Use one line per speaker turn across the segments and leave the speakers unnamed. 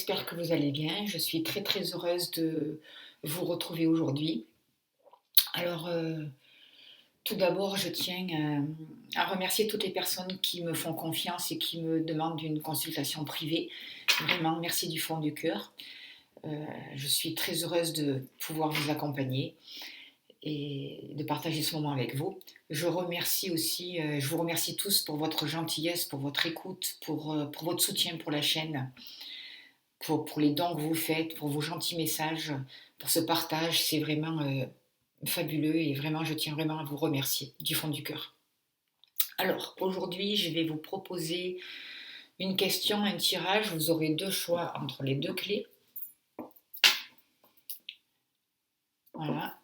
j'espère que vous allez bien. Je suis très très heureuse de vous retrouver aujourd'hui. Alors, tout d'abord, je tiens à remercier toutes les personnes qui me font confiance et qui me demandent une consultation privée. Vraiment, merci du fond du cœur. Je suis très heureuse de pouvoir vous accompagner et de partager ce moment avec vous. Je remercie aussi, je vous remercie tous pour votre gentillesse, pour votre écoute, pour votre soutien pour la chaîne. Pour les dons que vous faites, pour vos gentils messages, pour ce partage. C'est vraiment fabuleux et vraiment, je tiens vraiment à vous remercier du fond du cœur. Alors, aujourd'hui, je vais vous proposer une question, un tirage. Vous aurez deux choix entre les deux clés. Voilà.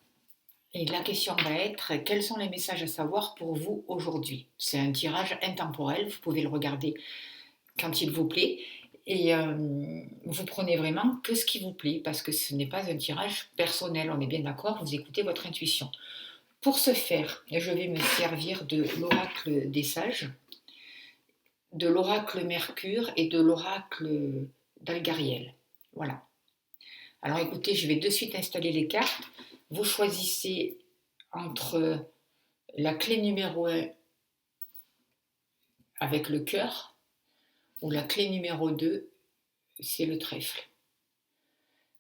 Et la question va être, quels sont les messages à savoir pour vous aujourd'hui? C'est un tirage intemporel, vous pouvez le regarder quand il vous plaît. Et vous prenez vraiment que ce qui vous plaît, parce que ce n'est pas un tirage personnel, on est bien d'accord, vous écoutez votre intuition. Pour ce faire, je vais me servir de l'oracle des sages, de l'oracle Mercure et de l'oracle d'Algariel. Voilà. Alors écoutez, je vais de suite installer les cartes. Vous choisissez entre la clé numéro 1 avec le cœur ou la clé numéro 2, c'est le trèfle.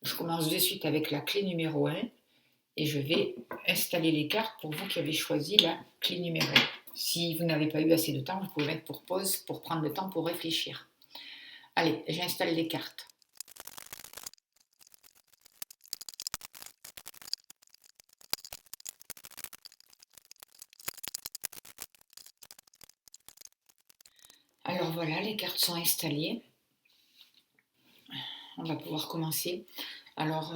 Je commence de suite avec la clé numéro 1 et je vais installer les cartes pour vous qui avez choisi la clé numéro 1. Si vous n'avez pas eu assez de temps, vous pouvez mettre pour pause pour prendre le temps pour réfléchir. Allez, j'installe les cartes. Alors voilà, les cartes sont installées. On va pouvoir commencer. Alors,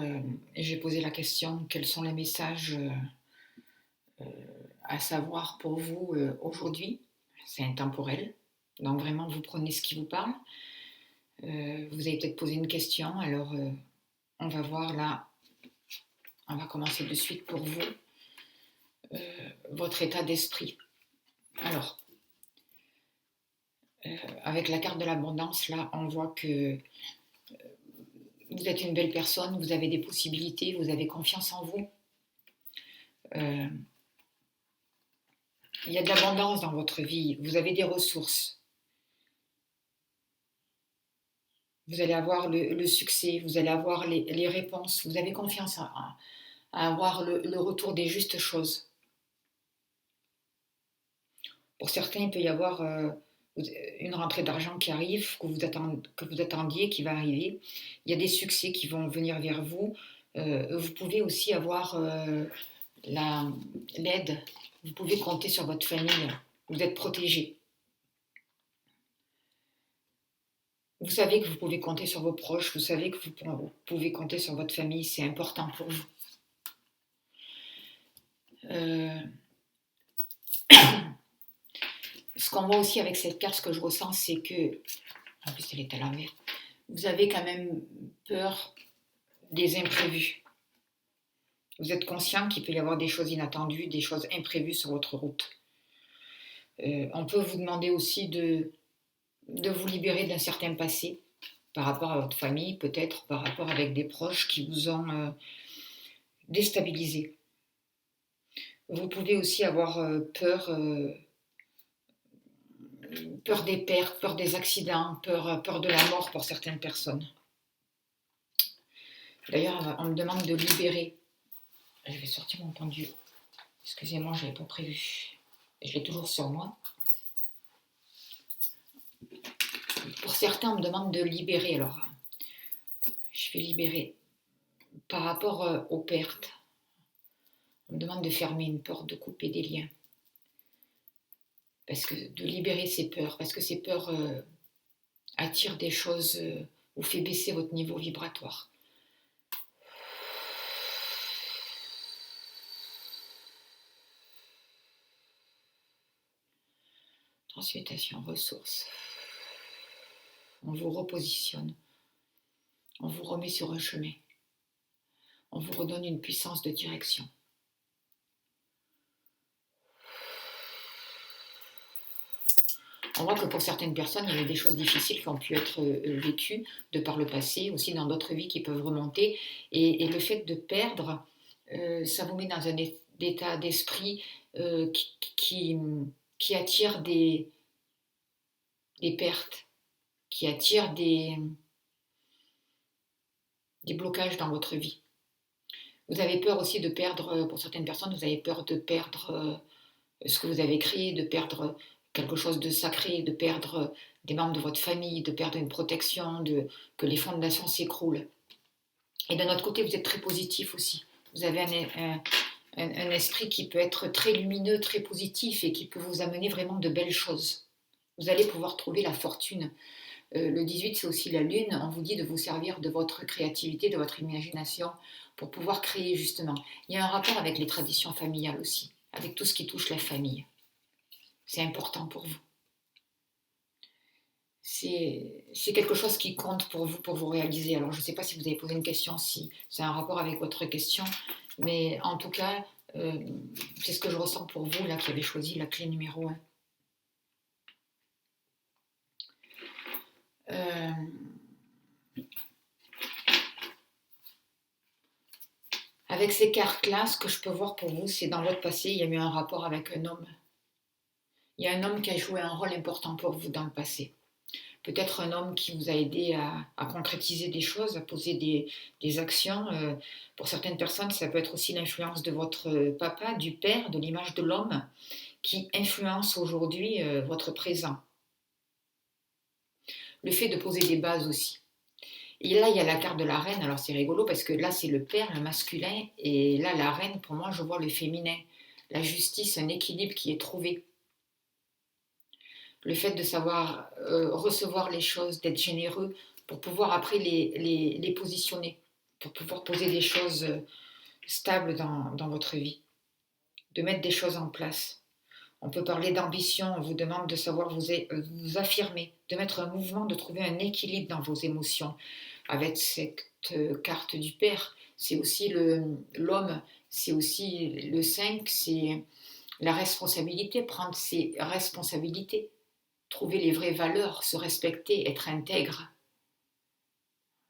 j'ai posé la question, quels sont les messages à savoir pour vous aujourd'hui? C'est intemporel, donc vraiment, vous prenez ce qui vous parle. Vous avez peut-être posé une question, alors on va voir là, on va commencer de suite pour vous, votre état d'esprit. Alors, avec la carte de l'abondance, là, on voit que vous êtes une belle personne, vous avez des possibilités, vous avez confiance en vous. Il y a de l'abondance dans votre vie, vous avez des ressources. Vous allez avoir le succès, vous allez avoir les réponses, vous avez confiance à avoir le retour des justes choses. Pour certains, il peut y avoir une rentrée d'argent qui arrive, que vous attendiez, qui va arriver. Il y a des succès qui vont venir vers vous. Vous pouvez aussi avoir l'aide. Vous pouvez compter sur votre famille. Vous êtes protégé. Vous savez que vous pouvez compter sur vos proches. Vous savez que vous pouvez compter sur votre famille. C'est important pour vous. Ce qu'on voit aussi avec cette carte, ce que je ressens, c'est que, en plus elle est à l'envers, vous avez quand même peur des imprévus. Vous êtes conscient qu'il peut y avoir des choses inattendues, des choses imprévues sur votre route. On peut vous demander aussi de vous libérer d'un certain passé par rapport à votre famille, peut-être par rapport avec des proches qui vous ont déstabilisé. Vous pouvez aussi avoir peur des pertes, peur des accidents, peur de la mort pour certaines personnes. D'ailleurs, on me demande de libérer. Je vais sortir mon pendule. Excusez-moi, je ne l'avais pas prévu. Je l'ai toujours sur moi. Pour certains, on me demande de libérer. Alors, je vais libérer. Par rapport aux pertes, on me demande de fermer une porte, de couper des liens. Parce que de libérer ces peurs, parce que ces peurs attirent des choses, ou fait baisser votre niveau vibratoire. Transmutation, ressources. On vous repositionne. On vous remet sur un chemin. On vous redonne une puissance de direction. On voit que pour certaines personnes, il y a des choses difficiles qui ont pu être vécues de par le passé, aussi dans d'autres vies qui peuvent remonter. Et le fait de perdre, ça vous met dans un état d'esprit euh, qui, qui, qui attire des pertes, qui attire des blocages dans votre vie. Vous avez peur aussi de perdre, pour certaines personnes, vous avez peur de perdre ce que vous avez créé, de perdre quelque chose de sacré, de perdre des membres de votre famille, de perdre une protection, que les fondations s'écroulent. Et d'un autre côté, vous êtes très positif aussi. Vous avez un esprit qui peut être très lumineux, très positif et qui peut vous amener vraiment de belles choses. Vous allez pouvoir trouver la fortune. Le 18, c'est aussi la lune. On vous dit de vous servir de votre créativité, de votre imagination pour pouvoir créer justement. Il y a un rapport avec les traditions familiales aussi, avec tout ce qui touche la famille. C'est important pour vous. C'est quelque chose qui compte pour vous réaliser. Alors, je ne sais pas si vous avez posé une question, si c'est un rapport avec votre question, mais en tout cas, c'est ce que je ressens pour vous, là, qui avez choisi la clé numéro 1. Avec ces cartes-là, ce que je peux voir pour vous, c'est dans votre passé, il y a eu un rapport avec un homme. Il y a un homme qui a joué un rôle important pour vous dans le passé. Peut-être un homme qui vous a aidé à concrétiser des choses, à poser des actions. Pour certaines personnes, ça peut être aussi l'influence de votre papa, du père, de l'image de l'homme, qui influence aujourd'hui votre présent. Le fait de poser des bases aussi. Et là, il y a la carte de la reine. Alors, c'est rigolo parce que là, c'est le père, le masculin. Et là, la reine, pour moi, je vois le féminin. La justice, un équilibre qui est trouvé. Le fait de savoir recevoir les choses, d'être généreux pour pouvoir après les positionner, pour pouvoir poser des choses stables dans votre vie, de mettre des choses en place. On peut parler d'ambition, on vous demande de savoir vous affirmer, de mettre un mouvement, de trouver un équilibre dans vos émotions. Avec cette carte du père, c'est aussi l'homme, c'est aussi le 5, c'est la responsabilité, prendre ses responsabilités. Trouver les vraies valeurs, se respecter, être intègre.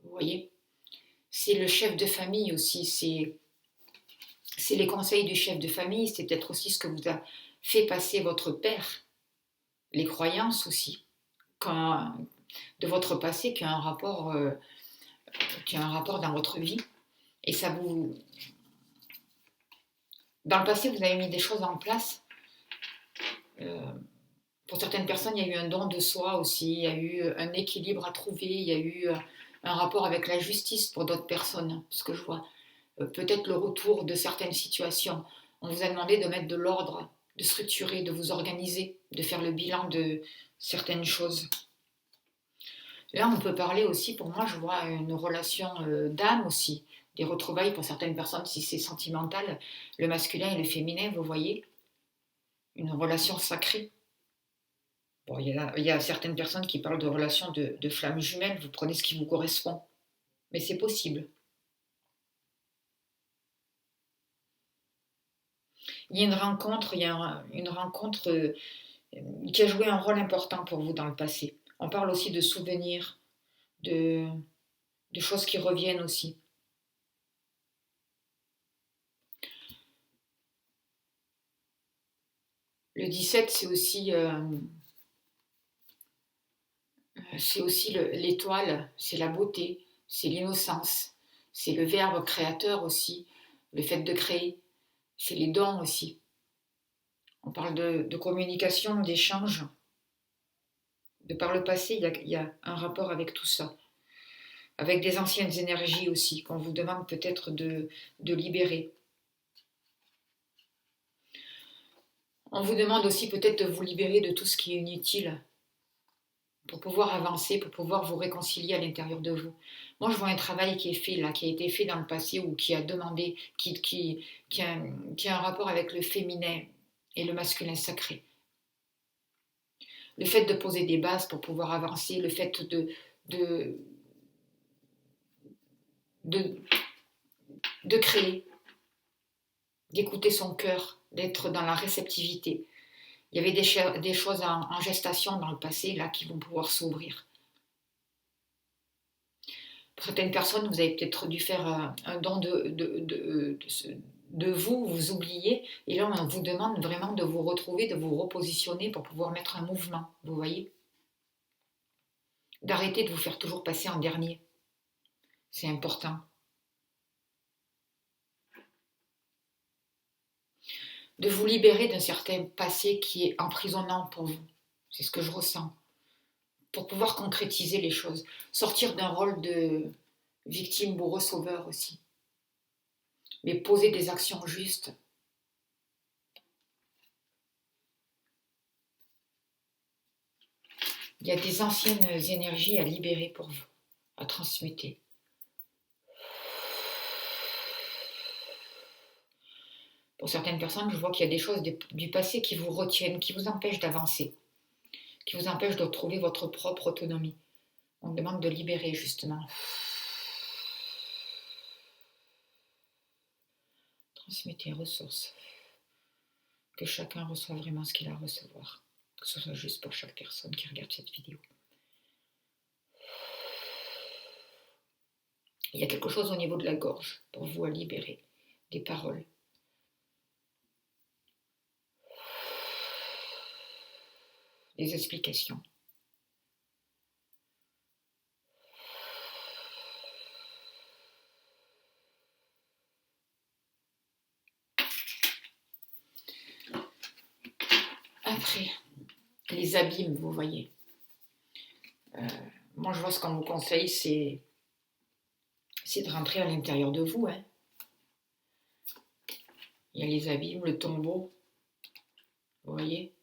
Vous voyez? C'est le chef de famille aussi, c'est les conseils du chef de famille, c'est peut-être aussi ce que vous a fait passer votre père, les croyances aussi, de votre passé qui a un rapport, dans votre vie. Et ça vous... Dans le passé, vous avez mis des choses en place. Pour certaines personnes, il y a eu un don de soi aussi, il y a eu un équilibre à trouver, il y a eu un rapport avec la justice pour d'autres personnes, ce que je vois. Peut-être le retour de certaines situations. On vous a demandé de mettre de l'ordre, de structurer, de vous organiser, de faire le bilan de certaines choses. Là, on peut parler aussi, pour moi, je vois une relation d'âme aussi, des retrouvailles pour certaines personnes, si c'est sentimental, le masculin et le féminin, vous voyez, une relation sacrée. Bon, il y a certaines personnes qui parlent de relations de flammes jumelles, vous prenez ce qui vous correspond, mais c'est possible. Il y a une rencontre, une rencontre qui a joué un rôle important pour vous dans le passé. On parle aussi de souvenirs, de, de choses qui reviennent aussi. Le 17, c'est aussi l'étoile, c'est la beauté, c'est l'innocence, c'est le verbe créateur aussi, le fait de créer, c'est les dons aussi. On parle de communication, d'échange. De par le passé, il y a un rapport avec tout ça. Avec des anciennes énergies aussi, qu'on vous demande peut-être de libérer. On vous demande aussi peut-être de vous libérer de tout ce qui est inutile pour pouvoir avancer, pour pouvoir vous réconcilier à l'intérieur de vous. Moi, je vois un travail qui est fait là, qui a été fait dans le passé ou qui a demandé, qui a un rapport avec le féminin et le masculin sacré. Le fait de poser des bases pour pouvoir avancer, le fait de créer, d'écouter son cœur, d'être dans la réceptivité. Il y avait des choses en gestation dans le passé, là, qui vont pouvoir s'ouvrir. Pour certaines personnes, vous avez peut-être dû faire un don de vous, vous oubliez, et là, on vous demande vraiment de vous retrouver, de vous repositionner pour pouvoir mettre un mouvement, vous voyez? D'arrêter de vous faire toujours passer en dernier. C'est important. De vous libérer d'un certain passé qui est emprisonnant pour vous. C'est ce que je ressens. Pour pouvoir concrétiser les choses. Sortir d'un rôle de victime, bourreau, sauveur aussi. Mais poser des actions justes. Il y a des anciennes énergies à libérer pour vous, à transmuter. Pour certaines personnes, je vois qu'il y a des choses du passé qui vous retiennent, qui vous empêchent d'avancer, qui vous empêchent de trouver votre propre autonomie. On demande de libérer justement. Transmettez ressources. Que chacun reçoive vraiment ce qu'il a à recevoir. Que ce soit juste pour chaque personne qui regarde cette vidéo. Il y a quelque chose au niveau de la gorge pour vous à libérer. Des paroles. Des explications. Après, les abîmes, vous voyez. Moi, je vois ce qu'on vous conseille, c'est de rentrer à l'intérieur de vous. Hein. Il y a les abîmes, le tombeau. Vous voyez.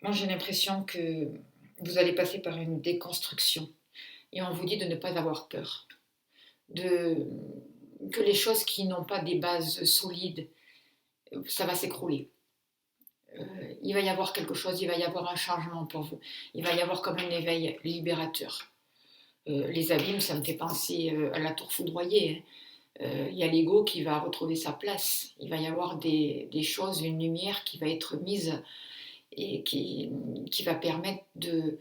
Moi, j'ai l'impression que vous allez passer par une déconstruction. Et on vous dit de ne pas avoir peur. Que les choses qui n'ont pas des bases solides, ça va s'écrouler. Il va y avoir quelque chose, il va y avoir un changement pour vous. Il va y avoir comme un éveil libérateur. Les abîmes, ça me fait penser à la tour foudroyée. Il y a l'ego qui va retrouver sa place. Il va y avoir des choses, une lumière qui va être mise et qui va permettre de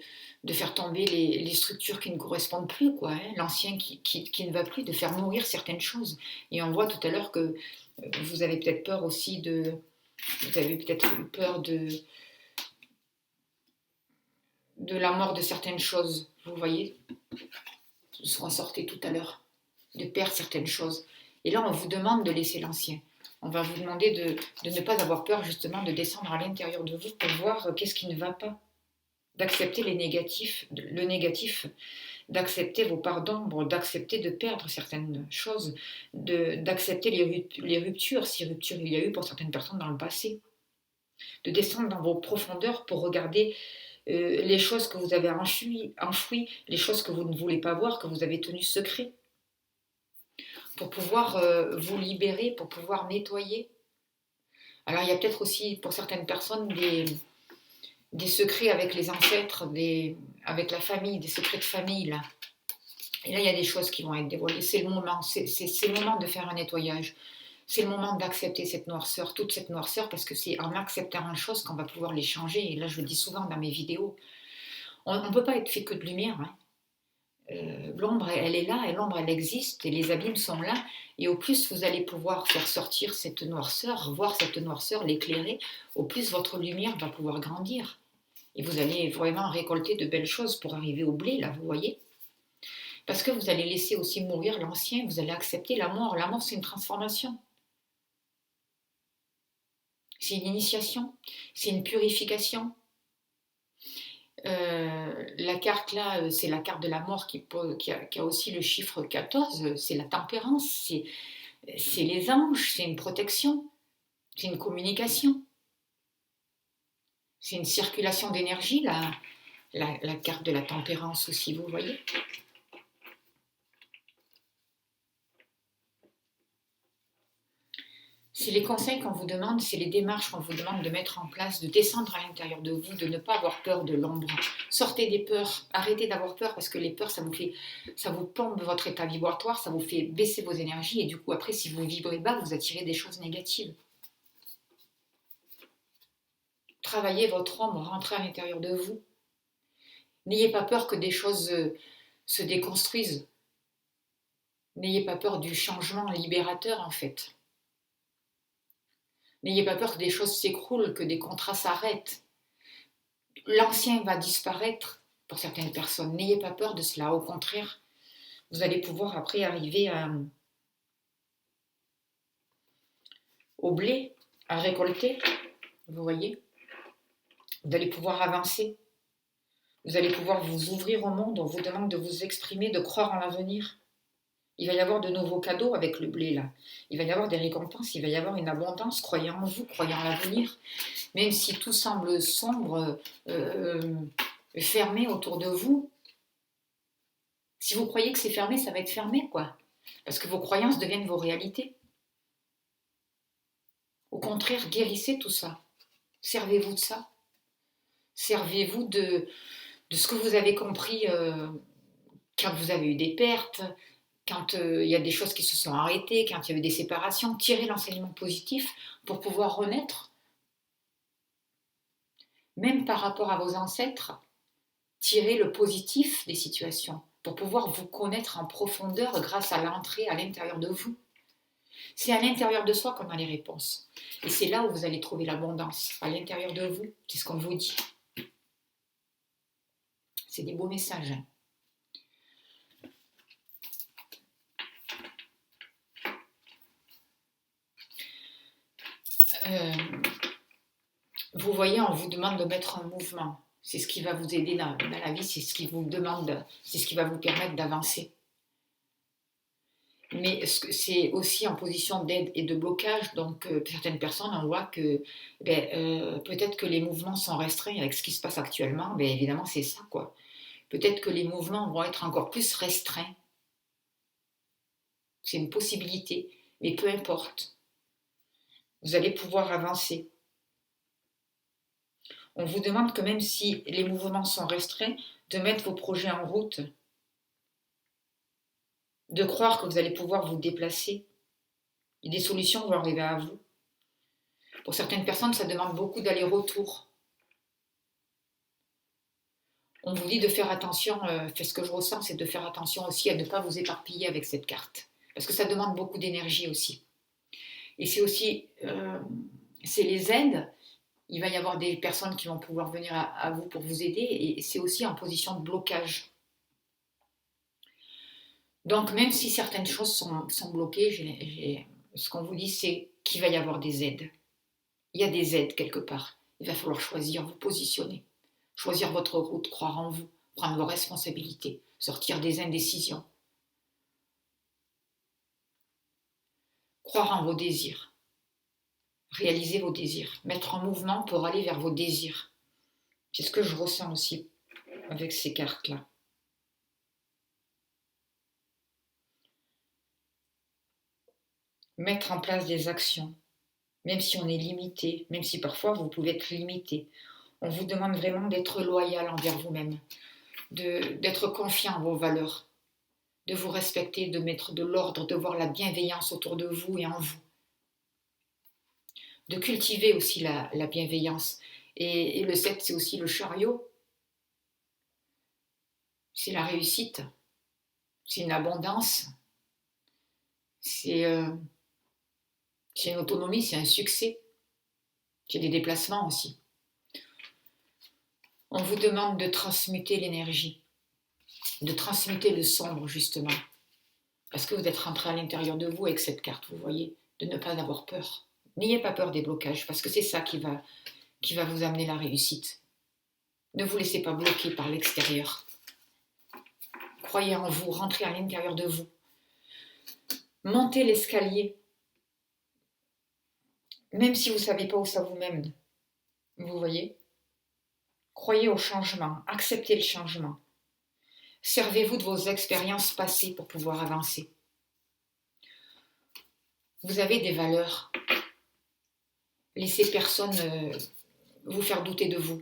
faire tomber les structures qui ne correspondent plus, quoi, hein, l'ancien qui ne va plus, de faire mourir certaines choses. Et on voit tout à l'heure que vous avez peut-être peur aussi vous avez peut-être eu peur de la mort de certaines choses, vous voyez, ce qu'on sortait tout à l'heure, de perdre certaines choses. Et là, on vous demande de laisser l'ancien. On va vous demander de ne pas avoir peur, justement, de descendre à l'intérieur de vous pour voir qu'est-ce qui ne va pas. D'accepter le négatif, d'accepter vos parts d'ombre, d'accepter de perdre certaines choses, d'accepter les ruptures, si rupture il y a eu pour certaines personnes dans le passé. De descendre dans vos profondeurs pour regarder les choses que vous avez enfouies, les choses que vous ne voulez pas voir, que vous avez tenues secrets. Pour pouvoir vous libérer, pour pouvoir nettoyer. Alors il y a peut-être aussi pour certaines personnes des secrets avec les ancêtres, avec la famille, des secrets de famille là. Et là il y a des choses qui vont être dévoilées. C'est le moment, c'est le moment de faire un nettoyage. C'est le moment d'accepter cette noirceur, toute cette noirceur, parce que c'est en acceptant une chose qu'on va pouvoir les changer. Et là je le dis souvent dans mes vidéos. On ne peut pas être fait que de lumière. Hein. L'ombre, elle est là, et l'ombre, elle existe, et les abîmes sont là. Et au plus vous allez pouvoir faire sortir cette noirceur, voir cette noirceur, l'éclairer, au plus votre lumière va pouvoir grandir. Et vous allez vraiment récolter de belles choses pour arriver au blé, là, vous voyez. Parce que vous allez laisser aussi mourir l'ancien, vous allez accepter la mort. La mort, c'est une transformation. C'est une initiation, c'est une purification. La carte là, c'est la carte de la mort qui a aussi le chiffre 14, c'est la tempérance, c'est les anges, c'est une protection, c'est une communication, c'est une circulation d'énergie, la carte de la tempérance aussi, vous voyez. C'est les conseils qu'on vous demande, c'est les démarches qu'on vous demande de mettre en place, de descendre à l'intérieur de vous, de ne pas avoir peur de l'ombre. Sortez des peurs, arrêtez d'avoir peur parce que les peurs, ça vous plombe votre état vibratoire, ça vous fait baisser vos énergies et du coup après, si vous vibrez bas, vous attirez des choses négatives. Travaillez votre ombre, rentrez à l'intérieur de vous. N'ayez pas peur que des choses se déconstruisent. N'ayez pas peur du changement libérateur en fait. N'ayez pas peur que des choses s'écroulent, que des contrats s'arrêtent. L'ancien va disparaître pour certaines personnes. N'ayez pas peur de cela. Au contraire, vous allez pouvoir après arriver au blé, à récolter. Vous voyez, vous allez pouvoir avancer. Vous allez pouvoir vous ouvrir au monde. On vous demande de vous exprimer, de croire en l'avenir. Il va y avoir de nouveaux cadeaux avec le blé là. Il va y avoir des récompenses, il va y avoir une abondance. Croyez en vous, croyez en l'avenir. Même si tout semble sombre, fermé autour de vous, si vous croyez que c'est fermé, ça va être fermé quoi. Parce que vos croyances deviennent vos réalités. Au contraire, guérissez tout ça. Servez-vous de ça. Servez-vous de ce que vous avez compris quand vous avez eu des pertes, quand il y a des choses qui se sont arrêtées, quand il y a eu des séparations. Tirez l'enseignement positif pour pouvoir renaître. Même par rapport à vos ancêtres, tirez le positif des situations pour pouvoir vous connaître en profondeur grâce à l'entrée à l'intérieur de vous. C'est à l'intérieur de soi qu'on a les réponses. Et c'est là où vous allez trouver l'abondance, à l'intérieur de vous. C'est ce qu'on vous dit. C'est des beaux messages. Vous voyez, on vous demande de mettre un mouvement. C'est ce qui va vous aider dans la vie, c'est ce qui vous demande, c'est ce qui va vous permettre d'avancer. Mais c'est aussi en position d'aide et de blocage, donc certaines personnes, on voit que peut-être que les mouvements sont restreints avec ce qui se passe actuellement, évidemment c'est ça quoi. Peut-être que les mouvements vont être encore plus restreints. C'est une possibilité, mais peu importe. Vous allez pouvoir avancer. On vous demande que même si les mouvements sont restreints, de mettre vos projets en route, de croire que vous allez pouvoir vous déplacer. Et des solutions vont arriver à vous. Pour certaines personnes, ça demande beaucoup d'aller-retour. On vous dit de faire attention, ce que je ressens, c'est de faire attention aussi à ne pas vous éparpiller avec cette carte. Parce que ça demande beaucoup d'énergie aussi. Et c'est aussi, c'est les aides. Il va y avoir des personnes qui vont pouvoir venir à vous pour vous aider. Et c'est aussi en position de blocage. Donc même si certaines choses sont bloquées, ce qu'on vous dit, c'est qu'il va y avoir des aides. Il y a des aides quelque part. Il va falloir choisir, vous positionner. Choisir votre route, croire en vous, prendre vos responsabilités, sortir des indécisions. Croire en vos désirs. Réaliser vos désirs. Mettre en mouvement pour aller vers vos désirs. C'est ce que je ressens aussi avec ces cartes-là. Mettre en place des actions. Même si on est limité, même si parfois vous pouvez être limité. On vous demande vraiment d'être loyal envers vous-même, d'être confiant en vos valeurs, de vous respecter, de mettre de l'ordre, de voir la bienveillance autour de vous et en vous. De cultiver aussi la bienveillance. Et le 7, c'est aussi le chariot. C'est la réussite. C'est une abondance. C'est une autonomie, c'est un succès. C'est des déplacements aussi. On vous demande de transmuter l'énergie, de transmuter le sombre justement. Parce que vous êtes rentré à l'intérieur de vous avec cette carte, vous voyez, de ne pas avoir peur. N'ayez pas peur des blocages, parce que c'est ça qui va vous amener la réussite. Ne vous laissez pas bloquer par l'extérieur. Croyez en vous, rentrez à l'intérieur de vous. Montez l'escalier. Même si vous ne savez pas où ça vous mène. Vous voyez ? Croyez au changement, acceptez le changement. Servez-vous de vos expériences passées pour pouvoir avancer. Vous avez des valeurs. Laissez personne vous faire douter de vous.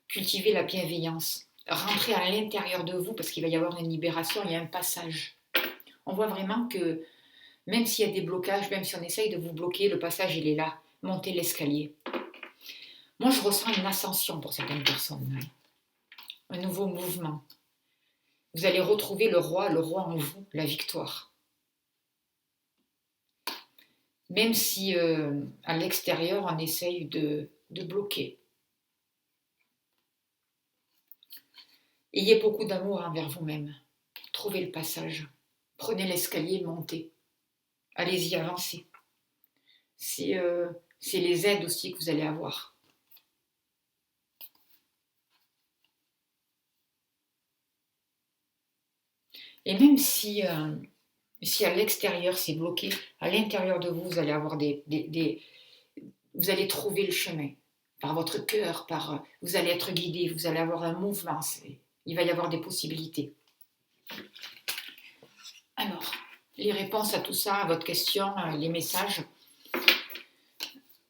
Cultivez la bienveillance. Rentrez à l'intérieur de vous parce qu'il va y avoir une libération, il y a un passage. On voit vraiment que même s'il y a des blocages, même si on essaye de vous bloquer, le passage il est là. Montez l'escalier. Moi je ressens une ascension pour certaines personnes. Un nouveau mouvement. Vous allez retrouver le roi en vous, la victoire. Même si à l'extérieur on essaye de bloquer. Ayez beaucoup d'amour envers vous-même. Trouvez le passage. Prenez l'escalier, montez. Allez-y, avancez. C'est les aides aussi que vous allez avoir. Et même si à l'extérieur c'est bloqué, à l'intérieur de vous, vous allez avoir vous allez trouver le chemin. Par votre cœur, vous allez être guidé, vous allez avoir un mouvement. Il va y avoir des possibilités. Alors, les réponses à tout ça, à votre question, les messages,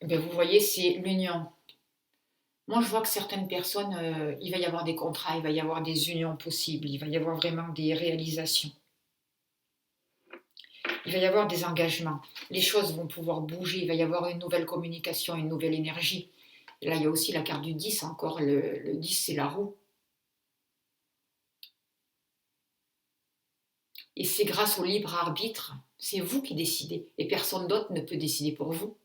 vous voyez, c'est l'union. Moi, je vois que certaines personnes, il va y avoir des contrats, il va y avoir des unions possibles, il va y avoir vraiment des réalisations. Il va y avoir des engagements. Les choses vont pouvoir bouger, il va y avoir une nouvelle communication, une nouvelle énergie. Et là, il y a aussi la carte du 10, encore le 10, c'est la roue. Et c'est grâce au libre arbitre, c'est vous qui décidez, et personne d'autre ne peut décider pour vous.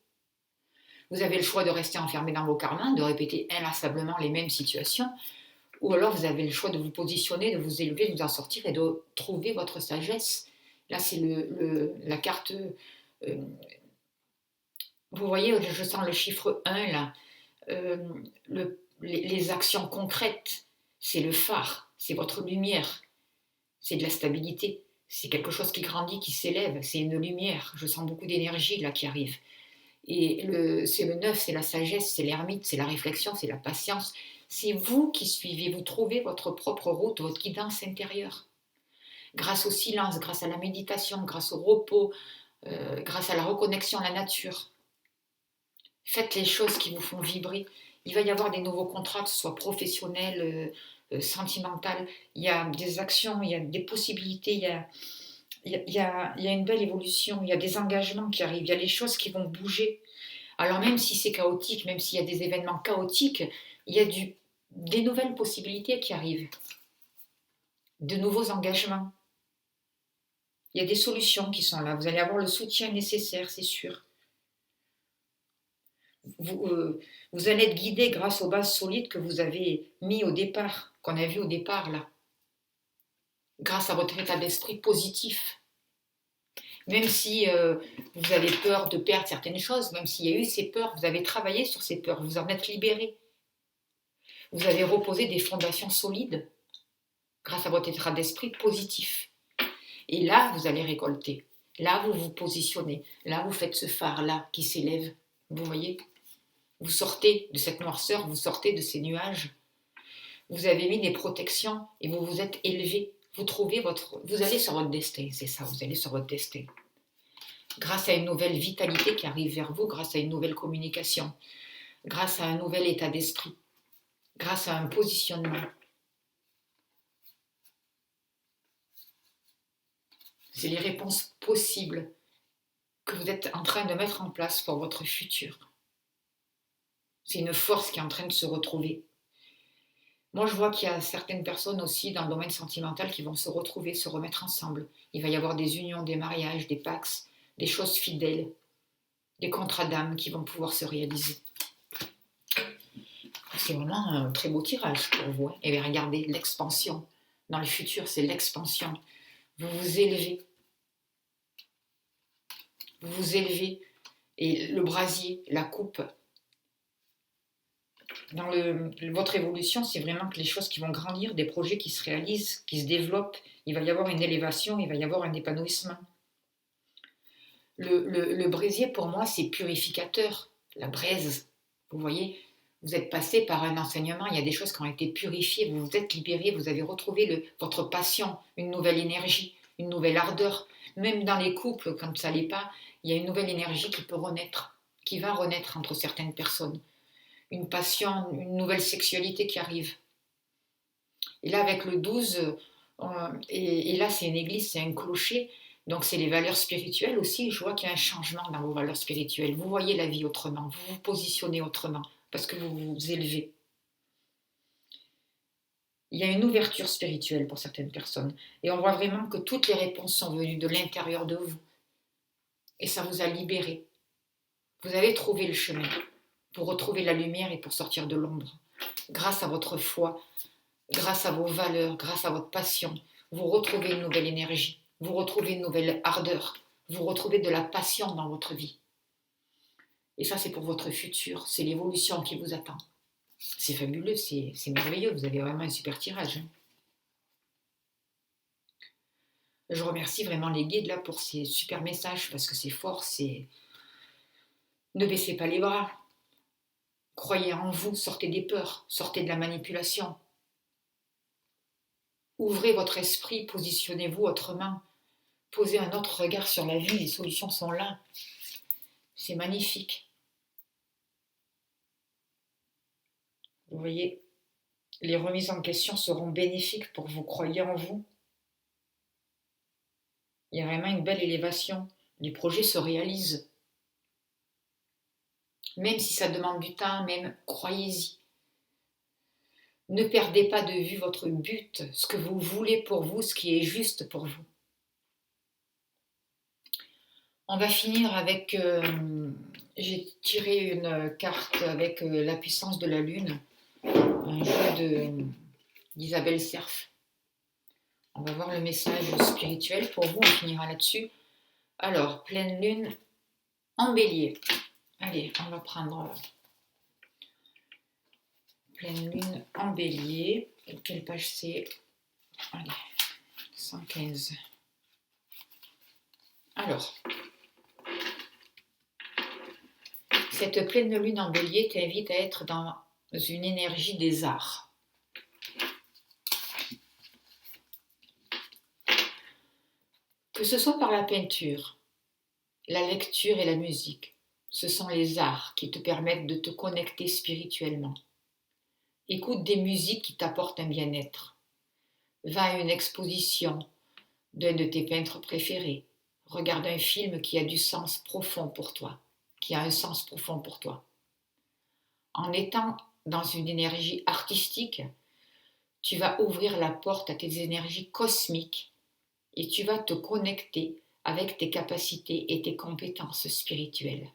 Vous avez le choix de rester enfermé dans vos karmas, de répéter inlassablement les mêmes situations, ou alors vous avez le choix de vous positionner, de vous élever, de vous en sortir et de trouver votre sagesse. Là, c'est la carte... vous voyez, je sens le chiffre 1, là. Les actions concrètes, c'est le phare, c'est votre lumière, c'est de la stabilité, c'est quelque chose qui grandit, qui s'élève, c'est une lumière. Je sens beaucoup d'énergie là qui arrive. Et c'est le 9, c'est la sagesse, c'est l'ermite, c'est la réflexion, c'est la patience. C'est vous qui suivez, vous trouvez votre propre route, votre guidance intérieure. Grâce au silence, grâce à la méditation, grâce au repos, grâce à la reconnexion à la nature. Faites les choses qui vous font vibrer. Il va y avoir des nouveaux contrats, que ce soit professionnels, sentimental. Il y a des actions, il y a des possibilités, il y a une belle évolution, il y a des engagements qui arrivent, il y a les choses qui vont bouger. Alors même si c'est chaotique, même s'il y a des événements chaotiques, il y a des nouvelles possibilités qui arrivent, de nouveaux engagements. Il y a des solutions qui sont là, vous allez avoir le soutien nécessaire, c'est sûr. Vous allez être guidé grâce aux bases solides que vous avez mis au départ, qu'on a vu au départ là. Grâce à votre état d'esprit positif. Même si vous avez peur de perdre certaines choses, même s'il y a eu ces peurs, vous avez travaillé sur ces peurs, vous en êtes libéré. Vous avez reposé des fondations solides grâce à votre état d'esprit positif. Et là, vous allez récolter. Là, vous vous positionnez. Là, vous faites ce phare-là qui s'élève. Vous voyez ? Vous sortez de cette noirceur, vous sortez de ces nuages. Vous avez mis des protections et vous vous êtes élevé. Vous allez sur votre destin, c'est ça, vous allez sur votre destin. Grâce à une nouvelle vitalité qui arrive vers vous, grâce à une nouvelle communication, grâce à un nouvel état d'esprit, grâce à un positionnement. C'est les réponses possibles que vous êtes en train de mettre en place pour votre futur. C'est une force qui est en train de se retrouver. Moi, je vois qu'il y a certaines personnes aussi dans le domaine sentimental qui vont se retrouver, se remettre ensemble. Il va y avoir des unions, des mariages, des pax, des choses fidèles, des contrats d'âme qui vont pouvoir se réaliser. C'est vraiment un très beau tirage pour vous. Et bien, regardez, l'expansion. Dans le futur, c'est l'expansion. Vous vous élevez. Vous vous élevez. Et le brasier, la coupe, dans votre évolution, c'est vraiment que les choses qui vont grandir, des projets qui se réalisent, qui se développent, il va y avoir une élévation, il va y avoir un épanouissement. Le brasier, pour moi, c'est purificateur. La braise, vous voyez, vous êtes passé par un enseignement, il y a des choses qui ont été purifiées, vous vous êtes libéré, vous avez retrouvé votre passion, une nouvelle énergie, une nouvelle ardeur. Même dans les couples, quand ça n'allait pas, il y a une nouvelle énergie qui peut renaître, qui va renaître entre certaines personnes. Une passion, une nouvelle sexualité qui arrive. Et là, avec le 12, et là, c'est une église, c'est un clocher, donc c'est les valeurs spirituelles aussi. Je vois qu'il y a un changement dans vos valeurs spirituelles. Vous voyez la vie autrement, vous vous positionnez autrement, parce que vous vous élevez. Il y a une ouverture spirituelle pour certaines personnes. Et on voit vraiment que toutes les réponses sont venues de l'intérieur de vous. Et ça vous a libéré. Vous avez trouvé le chemin pour retrouver la lumière et pour sortir de l'ombre. Grâce à votre foi, grâce à vos valeurs, grâce à votre passion, vous retrouvez une nouvelle énergie, vous retrouvez une nouvelle ardeur, vous retrouvez de la passion dans votre vie. Et ça, c'est pour votre futur, c'est l'évolution qui vous attend. C'est fabuleux, c'est merveilleux, vous avez vraiment un super tirage. Je remercie vraiment les guides là pour ces super messages, parce que c'est fort, c'est... Ne baissez pas les bras, croyez en vous, sortez des peurs, sortez de la manipulation. Ouvrez votre esprit, positionnez-vous autrement, posez un autre regard sur la vie, les solutions sont là. C'est magnifique. Vous voyez, les remises en question seront bénéfiques pour vous, croyez en vous. Il y a vraiment une belle élévation, les projets se réalisent. Même si ça demande du temps, même croyez-y. Ne perdez pas de vue votre but, ce que vous voulez pour vous, ce qui est juste pour vous. On va finir avec... j'ai tiré une carte avec la puissance de la lune, un jeu d'Isabelle Serf. On va voir le message spirituel pour vous, on finira là-dessus. Alors, pleine lune en bélier. Allez, on va prendre pleine lune en bélier. Et quelle page c'est? Allez, 115. Alors, cette pleine lune en bélier t'invite à être dans une énergie des arts. Que ce soit par la peinture, la lecture et la musique, ce sont les arts qui te permettent de te connecter spirituellement. Écoute des musiques qui t'apportent un bien-être. Va à une exposition d'un de tes peintres préférés. Regarde un film qui a du sens profond pour toi, qui a un sens profond pour toi. En étant dans une énergie artistique, tu vas ouvrir la porte à tes énergies cosmiques et tu vas te connecter avec tes capacités et tes compétences spirituelles.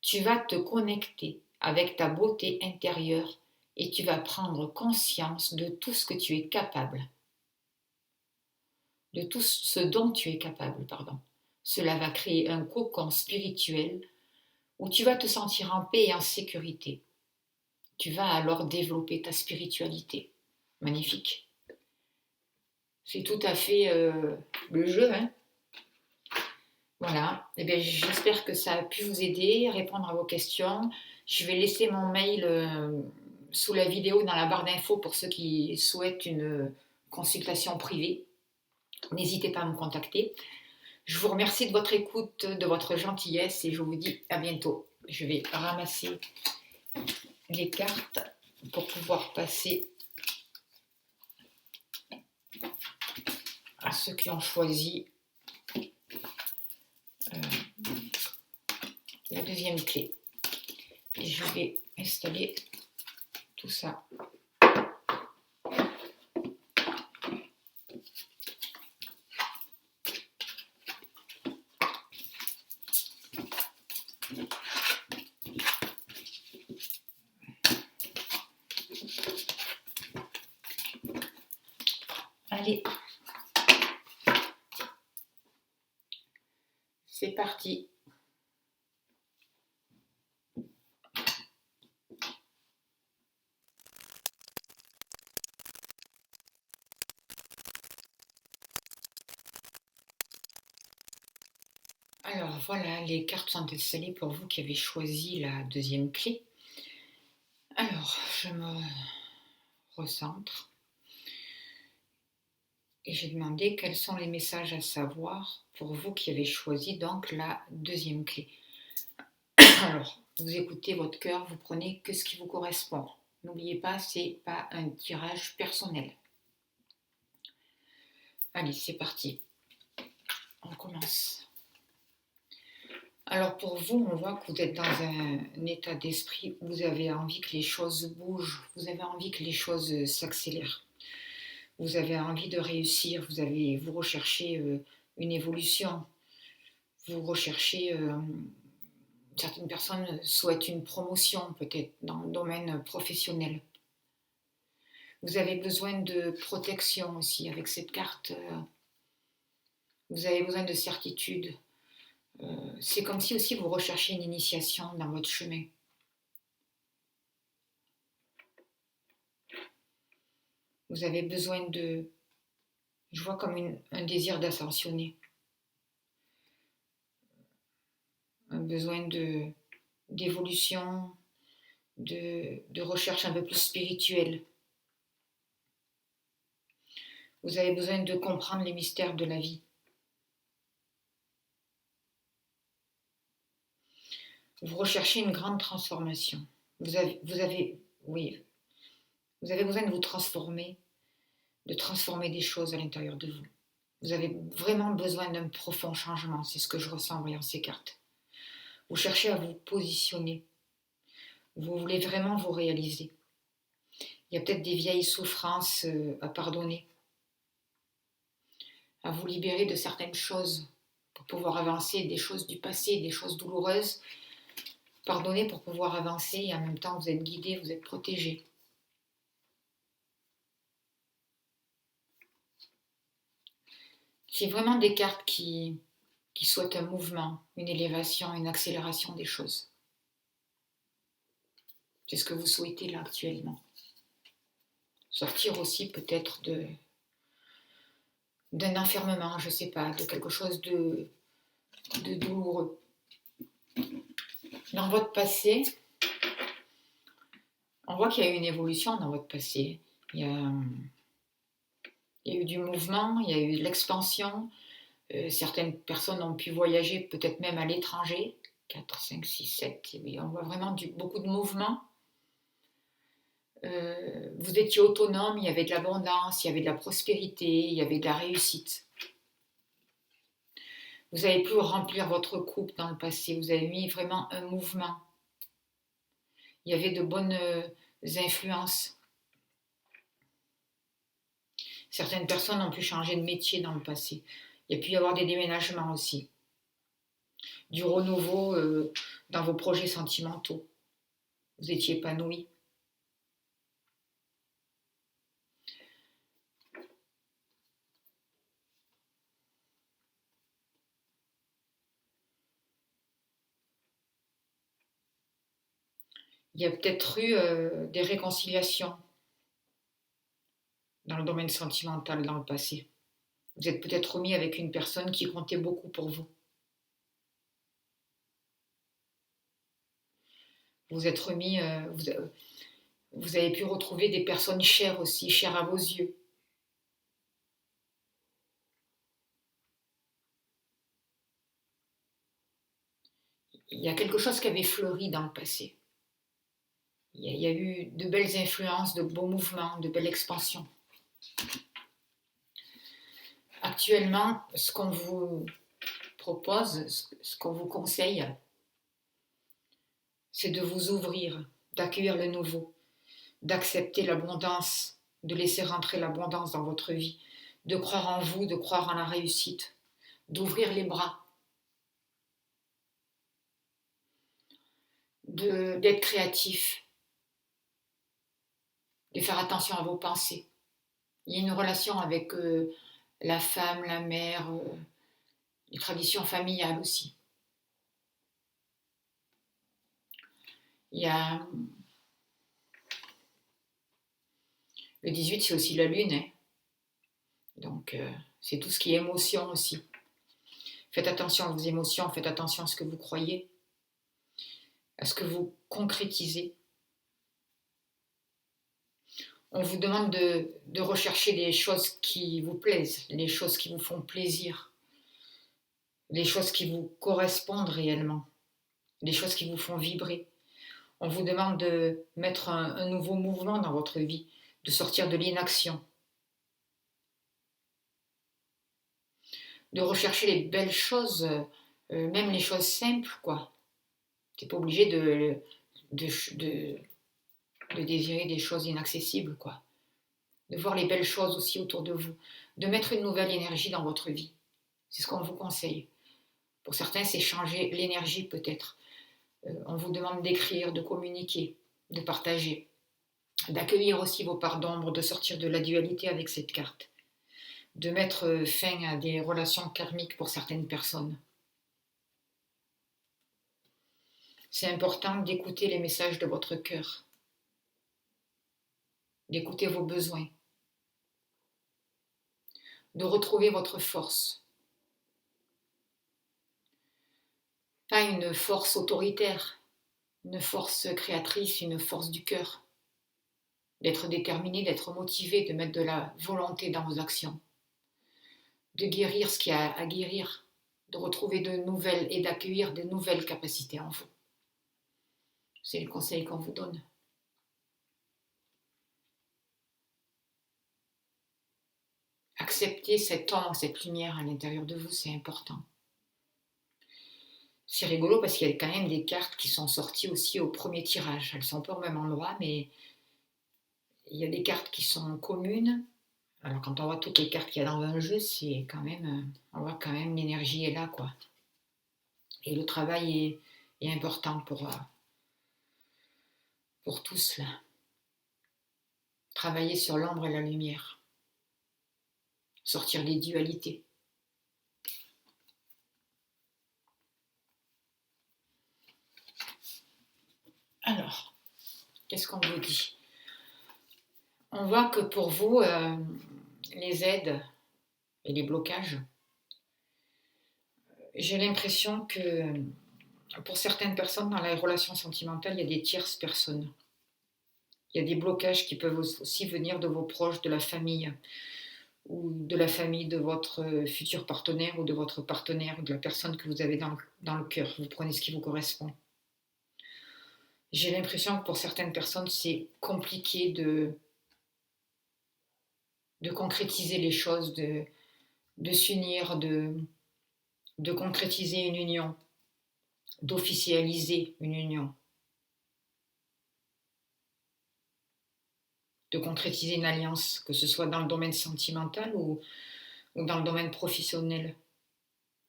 Tu vas te connecter avec ta beauté intérieure et tu vas prendre conscience de tout ce que tu es capable. De tout ce dont tu es capable, pardon. Cela va créer un cocon spirituel où tu vas te sentir en paix et en sécurité. Tu vas alors développer ta spiritualité. Magnifique. C'est tout à fait le jeu, hein. Voilà. Eh bien, j'espère que ça a pu vous aider, répondre à vos questions. Je vais laisser mon mail sous la vidéo dans la barre d'infos pour ceux qui souhaitent une consultation privée. N'hésitez pas à me contacter. Je vous remercie de votre écoute, de votre gentillesse et je vous dis à bientôt. Je vais ramasser les cartes pour pouvoir passer à ceux qui ont choisi la deuxième clé. Et je vais installer tout ça. Allez, c'est parti. Alors voilà, les cartes sont installées pour vous qui avez choisi la deuxième clé. Alors, je me recentre. Et j'ai demandé quels sont les messages à savoir pour vous qui avez choisi donc la deuxième clé. Alors, vous écoutez votre cœur, vous prenez que ce qui vous correspond. N'oubliez pas, c'est pas un tirage personnel. Allez, c'est parti. On commence. Alors pour vous, on voit que vous êtes dans un état d'esprit où vous avez envie que les choses bougent, vous avez envie que les choses s'accélèrent. Vous avez envie de réussir, vous recherchez une évolution, vous recherchez, certaines personnes souhaitent une promotion peut-être dans le domaine professionnel. Vous avez besoin de protection aussi avec cette carte, vous avez besoin de certitude. C'est comme si aussi vous recherchiez une initiation dans votre chemin. Vous avez besoin de, je vois comme un désir d'ascensionner, un besoin d'évolution, de recherche un peu plus spirituelle. Vous avez besoin de comprendre les mystères de la vie. Vous recherchez une grande transformation. Vous avez besoin de vous transformer, de transformer des choses à l'intérieur de vous. Vous avez vraiment besoin d'un profond changement, c'est ce que je ressens en voyant ces cartes. Vous cherchez à vous positionner. Vous voulez vraiment vous réaliser. Il y a peut-être des vieilles souffrances à pardonner, à vous libérer de certaines choses pour pouvoir avancer, des choses du passé, des choses douloureuses. Pardonner pour pouvoir avancer et en même temps vous êtes guidé, vous êtes protégé. C'est vraiment des cartes qui souhaitent un mouvement, une élévation, une accélération des choses. C'est ce que vous souhaitez là actuellement. Sortir aussi peut-être d'un enfermement, je ne sais pas, de quelque chose de douloureux. Dans votre passé, on voit qu'il y a eu une évolution dans votre passé. Il y a eu du mouvement, il y a eu de l'expansion. Certaines personnes ont pu voyager peut-être même à l'étranger. 4, 5, 6, 7. Oui, on voit vraiment beaucoup de mouvement. Vous étiez autonome, il y avait de l'abondance, il y avait de la prospérité, il y avait de la réussite. Vous avez pu remplir votre coupe dans le passé, vous avez mis vraiment un mouvement. Il y avait de bonnes influences. Certaines personnes ont pu changer de métier dans le passé. Il y a pu y avoir des déménagements aussi. Du renouveau dans vos projets sentimentaux. Vous étiez épanoui. Il y a peut-être eu des réconciliations dans le domaine sentimental dans le passé. Vous êtes peut-être remis avec une personne qui comptait beaucoup pour vous. Vous êtes remis, vous avez pu retrouver des personnes chères aussi, chères à vos yeux. Il y a quelque chose qui avait fleuri dans le passé. Il y a eu de belles influences, de beaux mouvements, de belles expansions. Actuellement, ce qu'on vous propose, ce qu'on vous conseille, c'est de vous ouvrir, d'accueillir le nouveau, d'accepter l'abondance, de laisser rentrer l'abondance dans votre vie, de croire en vous, de croire en la réussite, d'ouvrir les bras, d'être créatif, de faire attention à vos pensées. Il y a une relation avec la femme, la mère, les traditions familiales aussi. Il y a le 18, c'est aussi la lune, hein. Donc c'est tout ce qui est émotion aussi. Faites attention à vos émotions, faites attention à ce que vous croyez, à ce que vous concrétisez. On vous demande de rechercher les choses qui vous plaisent, les choses qui vous font plaisir, les choses qui vous correspondent réellement. des choses qui vous font vibrer. On vous demande de mettre un nouveau mouvement dans votre vie, de sortir de l'inaction, de rechercher les belles choses, même les choses simples, quoi. T'es pas obligé de désirer des choses inaccessibles, quoi. De voir les belles choses aussi autour de vous, de mettre une nouvelle énergie dans votre vie. C'est ce qu'on vous conseille. Pour certains, c'est changer l'énergie peut-être. On vous demande d'écrire, de communiquer, de partager, d'accueillir aussi vos parts d'ombre, de sortir de la dualité avec cette carte, de mettre fin à des relations karmiques pour certaines personnes. C'est important d'écouter les messages de votre cœur, d'écouter vos besoins, de retrouver votre force. Pas une force autoritaire, une force créatrice, une force du cœur. D'être déterminé, d'être motivé, de mettre de la volonté dans vos actions. De guérir ce qu'il y a à guérir, de retrouver de nouvelles et d'accueillir de nouvelles capacités en vous. C'est le conseil qu'on vous donne. Accepter cette ombre, cette lumière à l'intérieur de vous, c'est important. C'est rigolo parce qu'il y a quand même des cartes qui sont sorties aussi au premier tirage. Elles ne sont pas au même endroit, mais il y a des cartes qui sont communes. Alors quand on voit toutes les cartes qu'il y a dans un jeu, c'est quand même, on voit quand même l'énergie est là, quoi. Et le travail est important pour tous là. Travailler sur l'ombre et la lumière. Sortir des dualités. Alors, qu'est-ce qu'on vous dit? On voit que pour vous, les aides et les blocages, j'ai l'impression que pour certaines personnes dans la relation sentimentale, il y a des tierces personnes. Il y a des blocages qui peuvent aussi venir de vos proches, de la famille, ou de la famille de votre futur partenaire ou de votre partenaire ou de la personne que vous avez dans le cœur. Vous prenez ce qui vous correspond. J'ai l'impression que pour certaines personnes, c'est compliqué de concrétiser les choses, de s'unir, de concrétiser une union, d'officialiser une union, de concrétiser une alliance, que ce soit dans le domaine sentimental ou dans le domaine professionnel.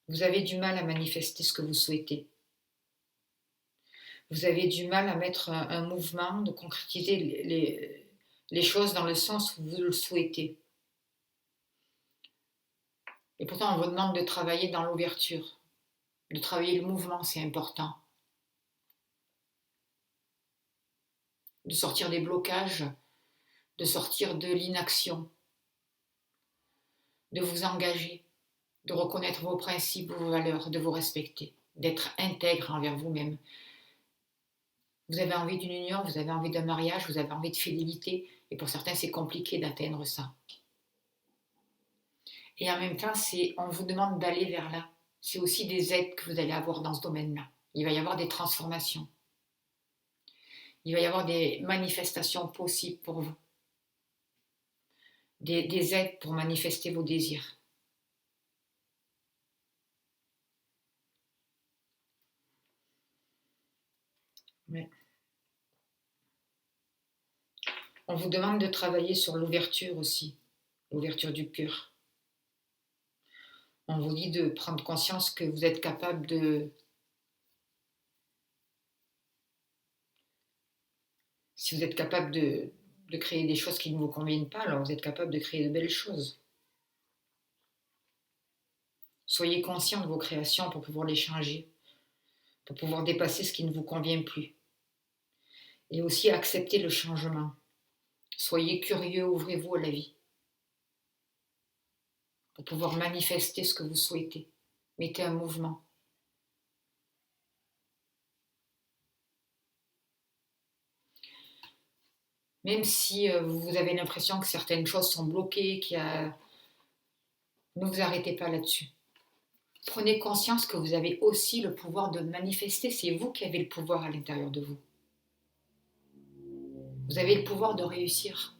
Vous avez du mal à manifester ce que vous souhaitez. Vous avez du mal à mettre un mouvement, de concrétiser les choses dans le sens où vous le souhaitez. Et pourtant, on vous demande de travailler dans l'ouverture, de travailler le mouvement, c'est important. De sortir des blocages, de sortir de l'inaction, de vous engager, de reconnaître vos principes, vos valeurs, de vous respecter, d'être intègre envers vous-même. Vous avez envie d'une union, vous avez envie d'un mariage, vous avez envie de fidélité, et pour certains, c'est compliqué d'atteindre ça. Et en même temps, on vous demande d'aller vers là. C'est aussi des aides que vous allez avoir dans ce domaine-là. Il va y avoir des transformations. Il va y avoir des manifestations possibles pour vous. Des aides pour manifester vos désirs. Ouais. On vous demande de travailler sur l'ouverture aussi, l'ouverture du cœur. On vous dit de prendre conscience que vous êtes capable si vous êtes capable de créer des choses qui ne vous conviennent pas, alors vous êtes capable de créer de belles choses. Soyez conscient de vos créations pour pouvoir les changer, pour pouvoir dépasser ce qui ne vous convient plus. Et aussi accepter le changement. Soyez curieux, ouvrez-vous à la vie. Pour pouvoir manifester ce que vous souhaitez. Mettez un mouvement. Même si vous avez l'impression que certaines choses sont bloquées, ne vous arrêtez pas là-dessus. Prenez conscience que vous avez aussi le pouvoir de manifester. C'est vous qui avez le pouvoir à l'intérieur de vous. Vous avez le pouvoir de réussir.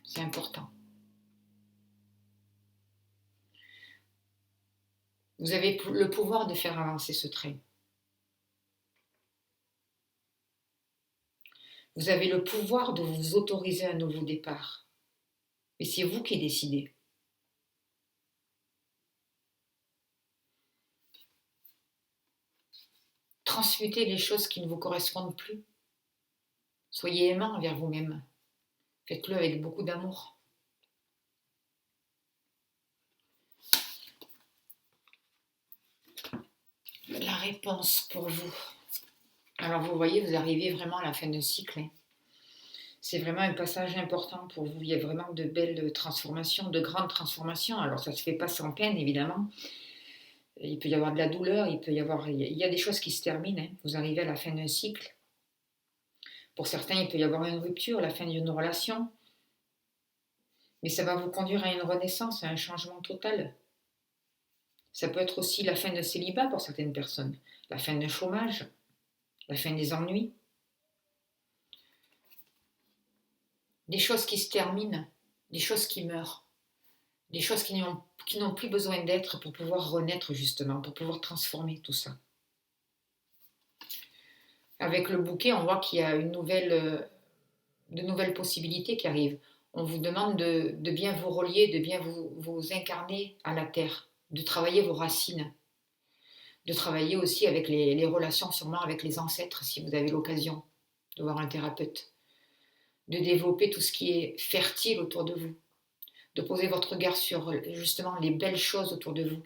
C'est important. Vous avez le pouvoir de faire avancer ce train. Vous avez le pouvoir de vous autoriser un nouveau départ. Et c'est vous qui décidez. Transmutez les choses qui ne vous correspondent plus. Soyez aimant envers vous-même. Faites-le avec beaucoup d'amour. La réponse pour vous. Alors vous voyez, vous arrivez vraiment à la fin de cycle. C'est vraiment un passage important pour vous. Il y a vraiment de belles transformations, de grandes transformations. Alors ça ne se fait pas sans peine, évidemment. Il peut y avoir de la douleur, il y a des choses qui se terminent. Vous arrivez à la fin d'un cycle. Pour certains, il peut y avoir une rupture, la fin d'une relation. Mais ça va vous conduire à une renaissance, à un changement total. Ça peut être aussi la fin d'un célibat pour certaines personnes, la fin d'un chômage, la fin des ennuis. Des choses qui se terminent, des choses qui meurent, des choses qui n'ont plus besoin d'être pour pouvoir renaître justement, pour pouvoir transformer tout ça. Avec le bouquet, on voit qu'il y a de nouvelles possibilités qui arrivent. On vous demande de bien vous relier, de bien vous incarner à la terre, de travailler vos racines, de travailler aussi avec les relations sûrement avec les ancêtres si vous avez l'occasion de voir un thérapeute, de développer tout ce qui est fertile autour de vous, de poser votre regard sur justement les belles choses autour de vous.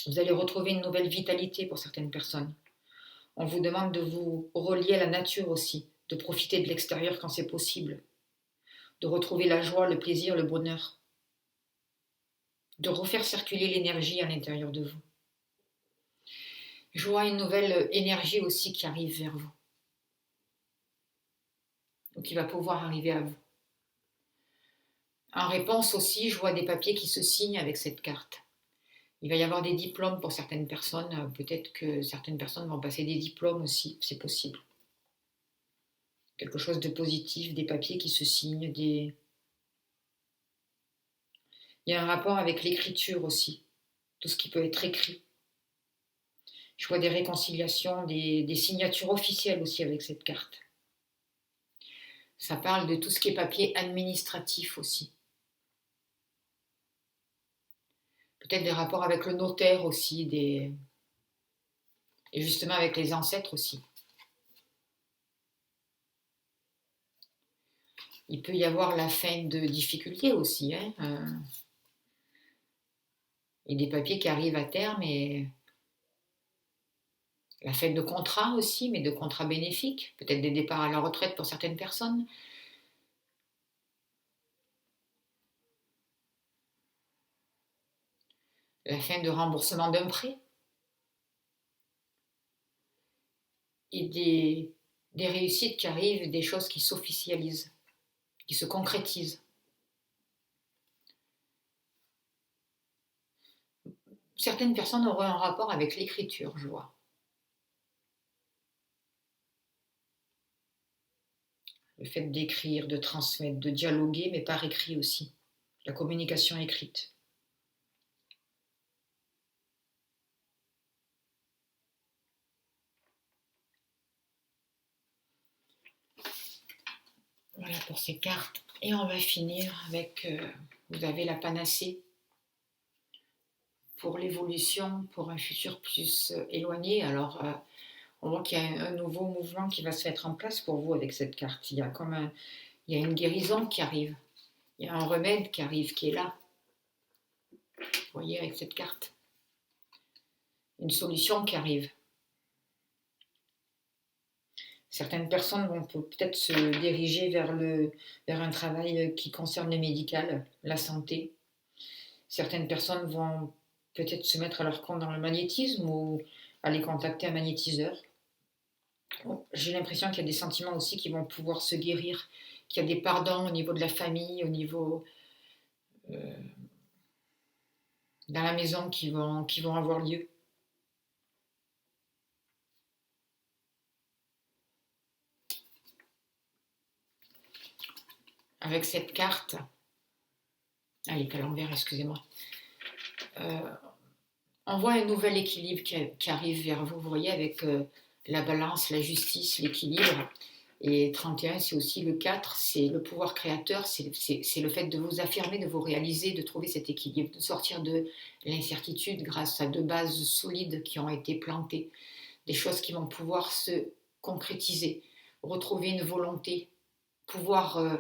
Vous allez retrouver une nouvelle vitalité pour certaines personnes. On vous demande de vous relier à la nature aussi, de profiter de l'extérieur quand c'est possible, de retrouver la joie, le plaisir, le bonheur, de refaire circuler l'énergie à l'intérieur de vous. Je vois une nouvelle énergie aussi qui arrive vers vous, ou qui va pouvoir arriver à vous. En réponse aussi, je vois des papiers qui se signent avec cette carte. Il va y avoir des diplômes pour certaines personnes. Peut-être que certaines personnes vont passer des diplômes aussi, c'est possible. Quelque chose de positif, des papiers qui se signent, Il y a un rapport avec l'écriture aussi, tout ce qui peut être écrit. Je vois des réconciliations, des signatures officielles aussi avec cette carte. Ça parle de tout ce qui est papier administratif aussi. Peut-être des rapports avec le notaire aussi, et justement avec les ancêtres aussi. Il peut y avoir la fin de difficultés aussi, et des papiers qui arrivent à terme, et la fin de contrats aussi, mais de contrats bénéfiques, peut-être des départs à la retraite pour certaines personnes. La fin de remboursement d'un prêt. Et des réussites qui arrivent, des choses qui s'officialisent, qui se concrétisent. Certaines personnes auront un rapport avec l'écriture, je vois. Le fait d'écrire, de transmettre, de dialoguer, mais par écrit aussi. La communication écrite. Voilà pour ces cartes. Et on va finir avec, vous avez la panacée pour l'évolution, pour un futur plus éloigné. Alors, on voit qu'il y a un nouveau mouvement qui va se mettre en place pour vous avec cette carte. Il y a une guérison qui arrive. Il y a un remède qui arrive, qui est là. Vous voyez avec cette carte. Une solution qui arrive. Certaines personnes vont peut-être se diriger vers un travail qui concerne le médical, la santé. Certaines personnes vont peut-être se mettre à leur compte dans le magnétisme ou aller contacter un magnétiseur. Bon, j'ai l'impression qu'il y a des sentiments aussi qui vont pouvoir se guérir, qu'il y a des pardons au niveau de la famille, au niveau dans la maison qui vont avoir lieu. Avec cette carte, allez, qu'à l'envers, excusez-moi, on voit un nouvel équilibre qui arrive vers vous, vous voyez, avec la balance, la justice, l'équilibre. Et 31, c'est aussi le 4, c'est le pouvoir créateur, c'est le fait de vous affirmer, de vous réaliser, de trouver cet équilibre, de sortir de l'incertitude grâce à deux bases solides qui ont été plantées, des choses qui vont pouvoir se concrétiser, retrouver une volonté, pouvoir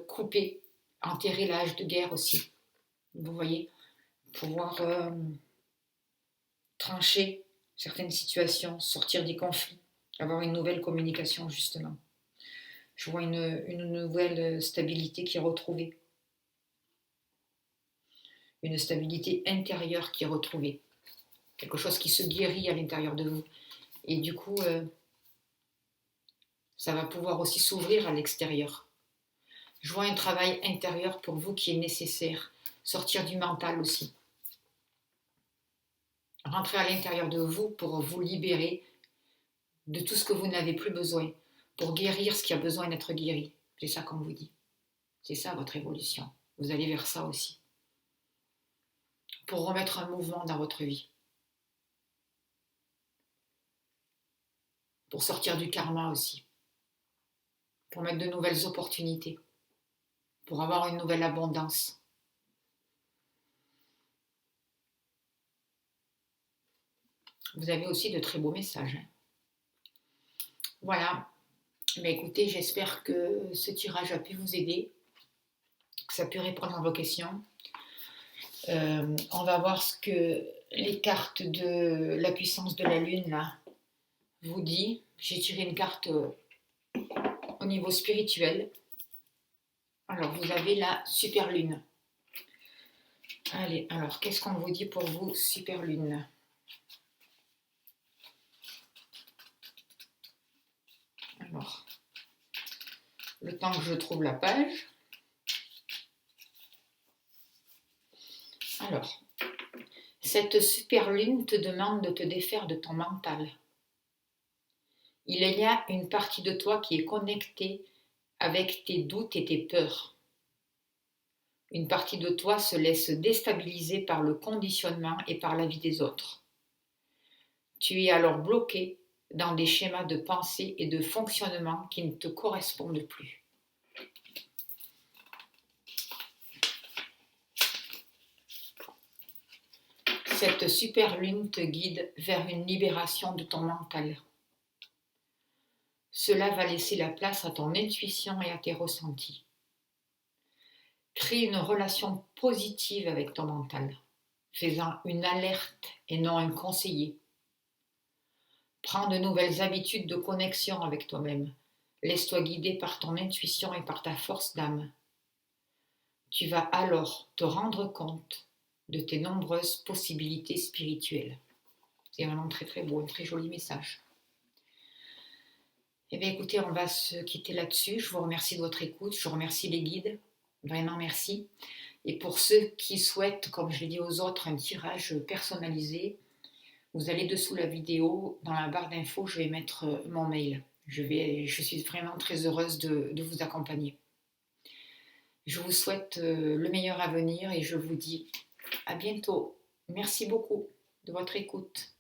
couper, enterrer l'âge de guerre aussi, vous voyez, pouvoir trancher certaines situations, sortir des conflits, avoir une nouvelle communication justement. Je vois une nouvelle stabilité qui est retrouvée, une stabilité intérieure qui est retrouvée, quelque chose qui se guérit à l'intérieur de vous. Et du coup, ça va pouvoir aussi s'ouvrir à l'extérieur. Je vois un travail intérieur pour vous qui est nécessaire, sortir du mental aussi. Rentrer à l'intérieur de vous pour vous libérer de tout ce que vous n'avez plus besoin, pour guérir ce qui a besoin d'être guéri. C'est ça qu'on vous dit. C'est ça votre évolution. Vous allez vers ça aussi. Pour remettre un mouvement dans votre vie. Pour sortir du karma aussi. Pour mettre de nouvelles opportunités. Pour avoir une nouvelle abondance. Vous avez aussi de très beaux messages. Voilà. Mais écoutez, j'espère que ce tirage a pu vous aider, que ça a pu répondre à vos questions. On va voir ce que les cartes de la puissance de la lune là vous dit. J'ai tiré une carte au niveau spirituel. Alors vous avez la super lune. Allez, alors qu'est-ce qu'on vous dit pour vous, super lune? Alors, le temps que je trouve la page. Alors, cette super lune te demande de te défaire de ton mental. Il y a une partie de toi qui est connectée avec tes doutes et tes peurs. Une partie de toi se laisse déstabiliser par le conditionnement et par la vie des autres. Tu es alors bloqué dans des schémas de pensée et de fonctionnement qui ne te correspondent plus. Cette super lune te guide vers une libération de ton mental. Cela va laisser la place à ton intuition et à tes ressentis. Crée une relation positive avec ton mental, faisant une alerte et non un conseiller. Prends de nouvelles habitudes de connexion avec toi-même. Laisse-toi guider par ton intuition et par ta force d'âme. Tu vas alors te rendre compte de tes nombreuses possibilités spirituelles. C'est vraiment très très beau, un très joli message. Eh bien écoutez, on va se quitter là-dessus. Je vous remercie de votre écoute, je remercie les guides, vraiment merci. Et pour ceux qui souhaitent, comme je l'ai dit aux autres, un tirage personnalisé, vous allez dessous la vidéo, dans la barre d'infos, je vais mettre mon mail. Je suis vraiment très heureuse de vous accompagner. Je vous souhaite le meilleur à venir et je vous dis à bientôt. Merci beaucoup de votre écoute.